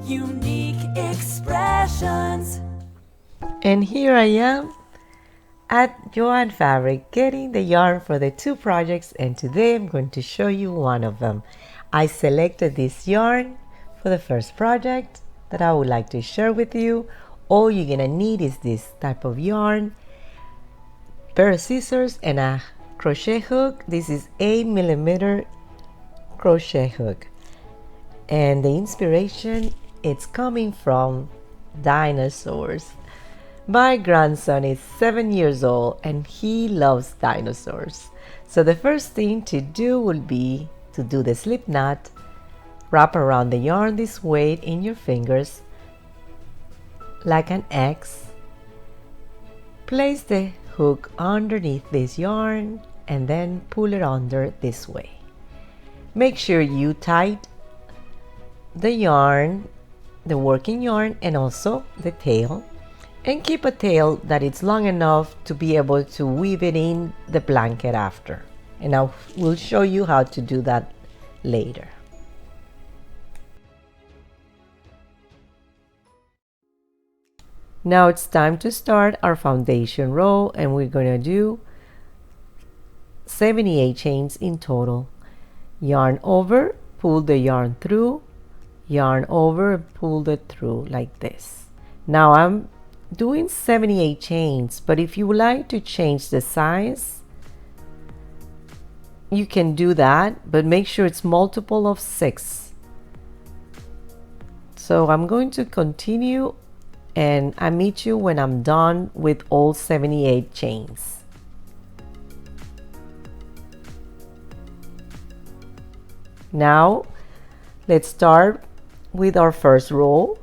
unique expressions. And here I am at Joann Fabric getting the yarn for the two projects, and today I'm going to show you one of them. I selected this yarn for the first project that I would like to share with you. All you're gonna need is this type of yarn, pair of scissors, and a crochet hook. This is 8mm crochet hook, and the inspiration, it's coming from dinosaurs. My grandson is 7 years old and he loves dinosaurs. So the first thing to do will be to do the slip knot. Wrap around the yarn this way in your fingers like an X. Place the hook underneath this yarn and then pull it under this way. Make sure you tight the yarn, the working yarn, and also the tail. And keep a tail that is long enough to be able to weave it in the blanket after. And I will show you how to do that later. Now it's time to start our foundation row, and we're going to do 78 chains in total. Yarn over, pull the yarn through, yarn over, pull it through like this. Now I'm doing 78 chains, but if you would like to change the size, you can do that, but make sure it's multiple of 6. So I'm going to continue, and I meet you when I'm done with all 78 chains. Now let's start with our first row.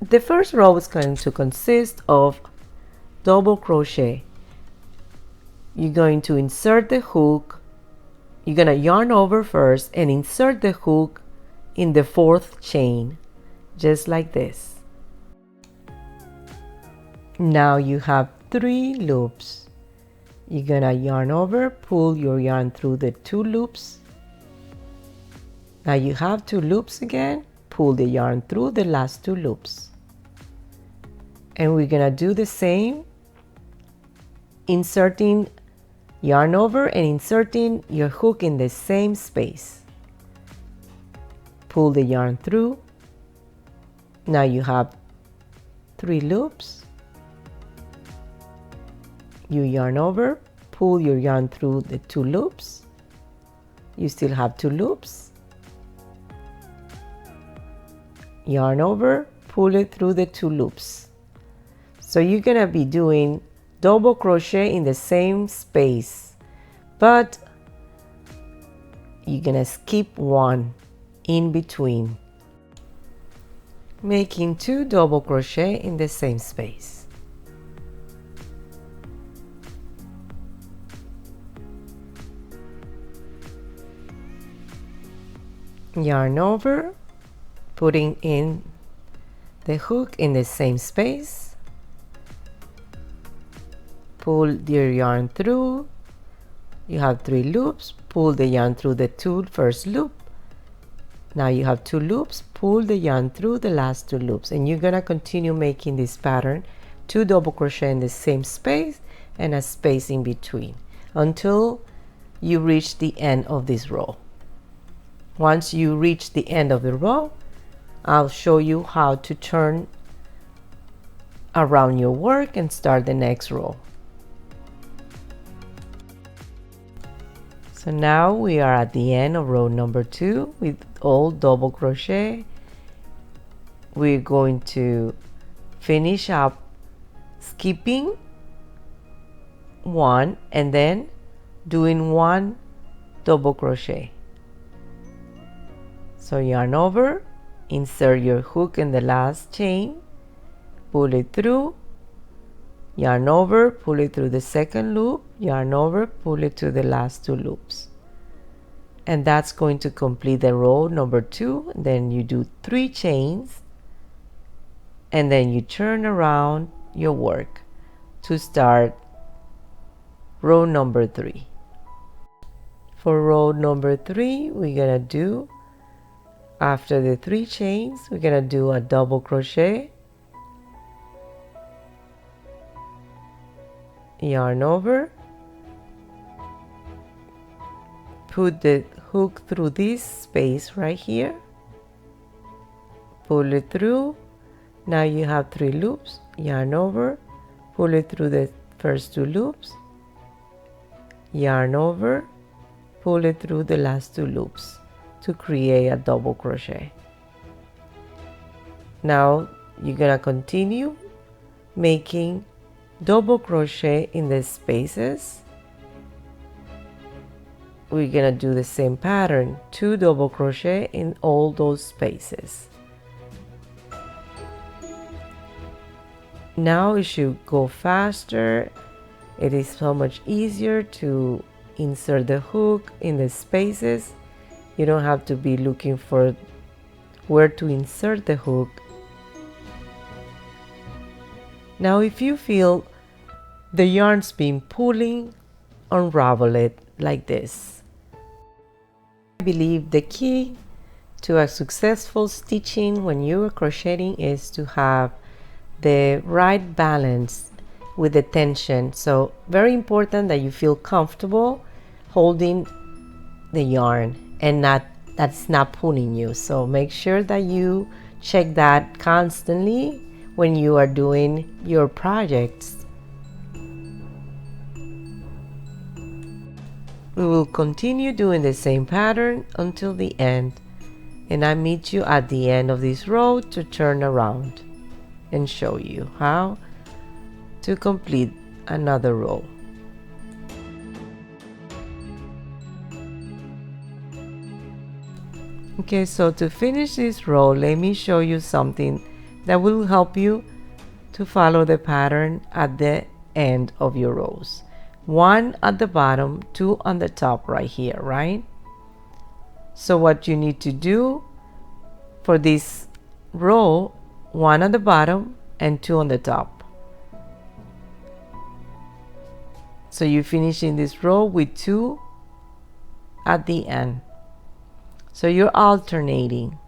The first row is going to consist of double crochet. You're going to insert the hook. You're going to yarn over first and insert the hook in the 4th chain, just like this. Now you have 3 loops. You're going to yarn over, pull your yarn through the 2 loops. Now you have 2 loops again, pull the yarn through the last 2 loops. And we're gonna do the same, inserting yarn over and inserting your hook in the same space. Pull the yarn through. Now you have 3 loops. You yarn over, pull your yarn through the 2 loops. You still have 2 loops. Yarn over, pull it through the 2 loops. So you're gonna be doing double crochet in the same space, but you're gonna skip 1 in between, making 2 double crochet in the same space. Yarn over, putting in the hook in the same space. Pull your yarn through. You have 3 loops. Pull the yarn through the 2 first loop. Now you have 2 loops. Pull the yarn through the last 2 loops, and you're gonna continue making this pattern, 2 double crochet in the same space and a space in between until you reach the end of this row. Once you reach the end of the row, I'll show you how to turn around your work and start the next row. So now we are at the end of row number 2 with all double crochet. We're going to finish up skipping 1 and then doing 1 double crochet. So yarn over, insert your hook in the last chain, pull it through, yarn over, pull it through the second loop, yarn over, pull it to the last 2 loops. And that's going to complete the row number 2. Then you do 3 chains, and then you turn around your work to start row number 3. For row number 3, we're gonna do After the 3 chains, we're gonna do a double crochet, yarn over, put the hook through this space right here, pull it through. Now you have 3 loops, yarn over, pull it through the first 2 loops, yarn over, pull it through the last 2 loops to create a double crochet. Now you're gonna continue making double crochet in the spaces. We're gonna do the same pattern, 2 double crochet in all those spaces. Now it should go faster. It is so much easier to insert the hook in the spaces. You don't have to be looking for where to insert the hook. Now if you feel the yarn's been pulling, unravel it like this. I believe the key to a successful stitching when you are crocheting is to have the right balance with the tension. So very important that you feel comfortable holding the yarn and that's not pulling you. So make sure that you check that constantly when you are doing your projects. We will continue doing the same pattern until the end, and I meet you at the end of this row to turn around and show you how to complete another row. Okay, so to finish this row, let me show you something that will help you to follow the pattern at the end of your rows. 1 at the bottom, 2 on the top right here, right? So what you need to do for this row, 1 at the bottom and 2 on the top. So you're finishing this row with 2 at the end. So you're alternating.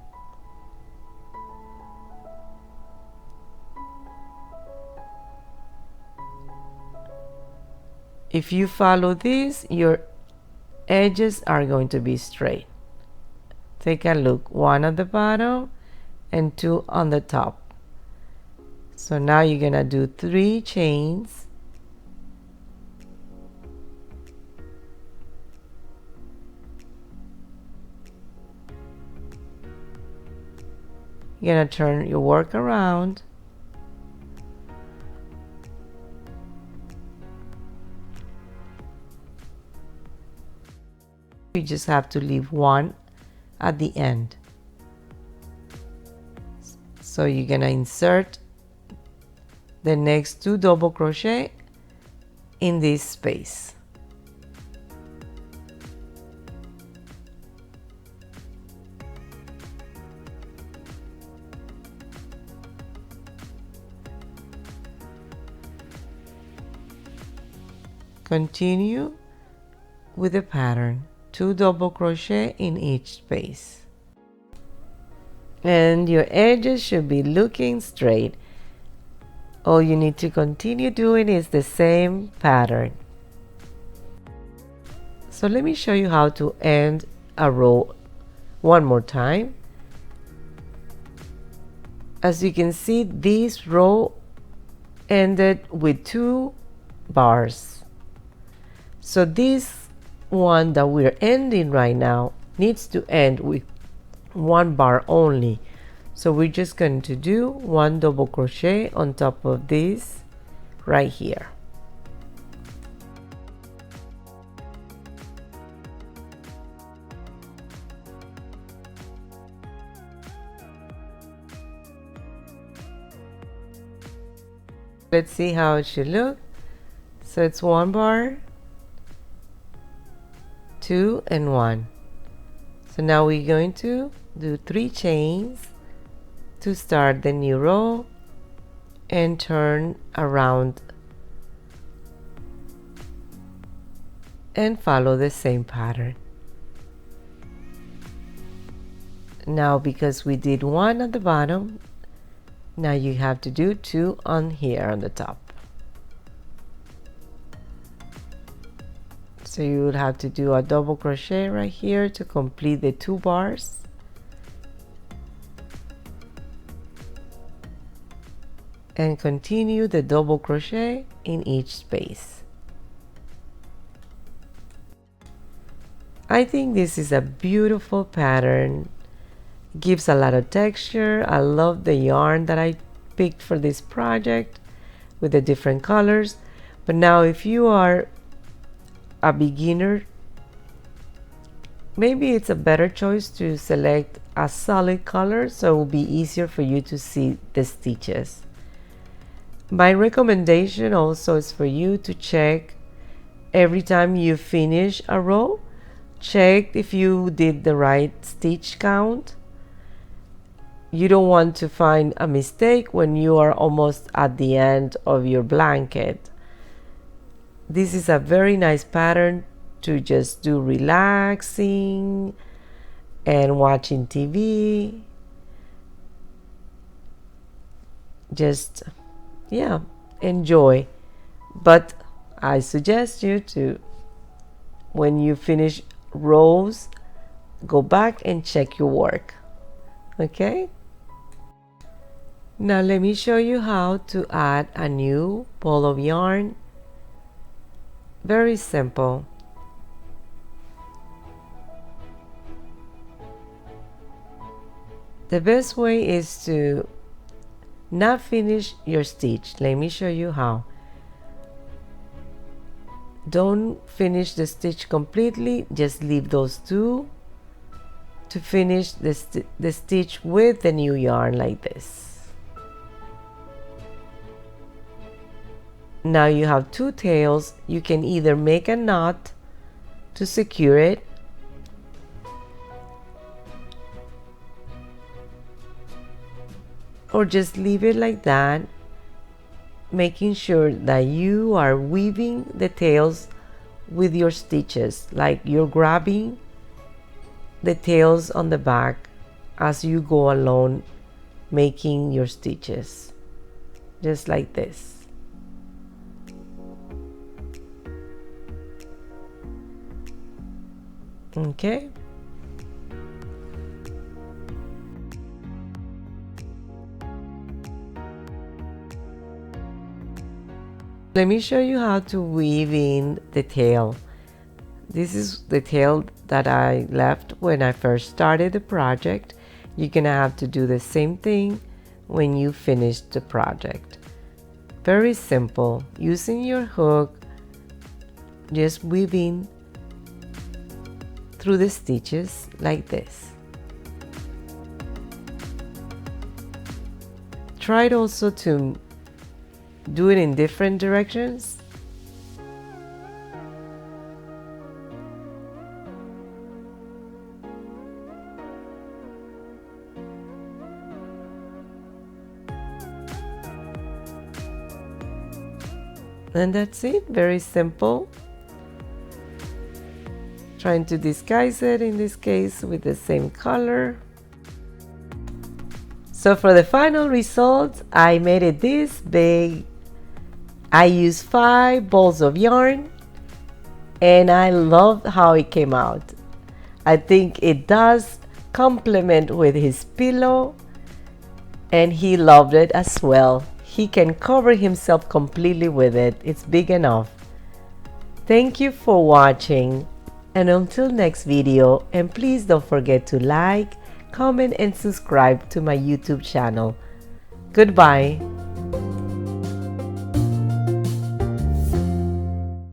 If you follow this, your edges are going to be straight. Take a look, 1 at the bottom and 2 on the top. So now you're gonna do 3 chains, you're gonna turn your work around, you just have to leave 1 at the end. So you're gonna insert the next 2 double crochet in this space. Continue with the pattern, 2 double crochet in each space. And your edges should be looking straight. All you need to continue doing is the same pattern. So let me show you how to end a row one more time. As you can see, this row ended with 2 bars. So this one that we're ending right now needs to end with 1 bar only. So we're just going to do 1 double crochet on top of this right here. Let's see how it should look. So it's 1 bar, 2 and 1. So now we're going to do 3 chains to start the new row and turn around and follow the same pattern. Now because we did one at the bottom, now you have to do two on here on the top. So you would have to do a double crochet right here to complete the 2 bars. And continue the double crochet in each space. I think this is a beautiful pattern. It gives a lot of texture. I love the yarn that I picked for this project with the different colors. But now if you are a beginner, maybe it's a better choice to select a solid color so it will be easier for you to see the stitches. My recommendation also is for you to check every time you finish a row, check if you did the right stitch count. You don't want to find a mistake when you are almost at the end of your blanket. This is a very nice pattern to just do relaxing and watching TV. Just, yeah, enjoy. But I suggest you to, when you finish rows, go back and check your work. Okay? Now let me show you how to add a new ball of yarn. Very simple. The best way is to not finish your stitch. Let me show you how. Don't finish the stitch completely, just leave those two to finish the stitch with the new yarn like this. Now you have 2 tails. You can either make a knot to secure it, or just leave it like that, making sure that you are weaving the tails with your stitches, like you're grabbing the tails on the back as you go along making your stitches, just like this. Okay. Let me show you how to weave in the tail. This is the tail that I left when I first started the project. You're gonna have to do the same thing when you finish the project. Very simple. Using your hook, just weaving through the stitches like this. Try also to do it in different directions. And that's it, very simple. Trying to disguise it in this case with the same color. So for the final result, I made it this big. I used 5 balls of yarn and I love how it came out. I think it does complement with his pillow and he loved it as well. He can cover himself completely with it. It's big enough. Thank you for watching. And until next video, and please don't forget to like, comment and subscribe to my YouTube channel. Goodbye.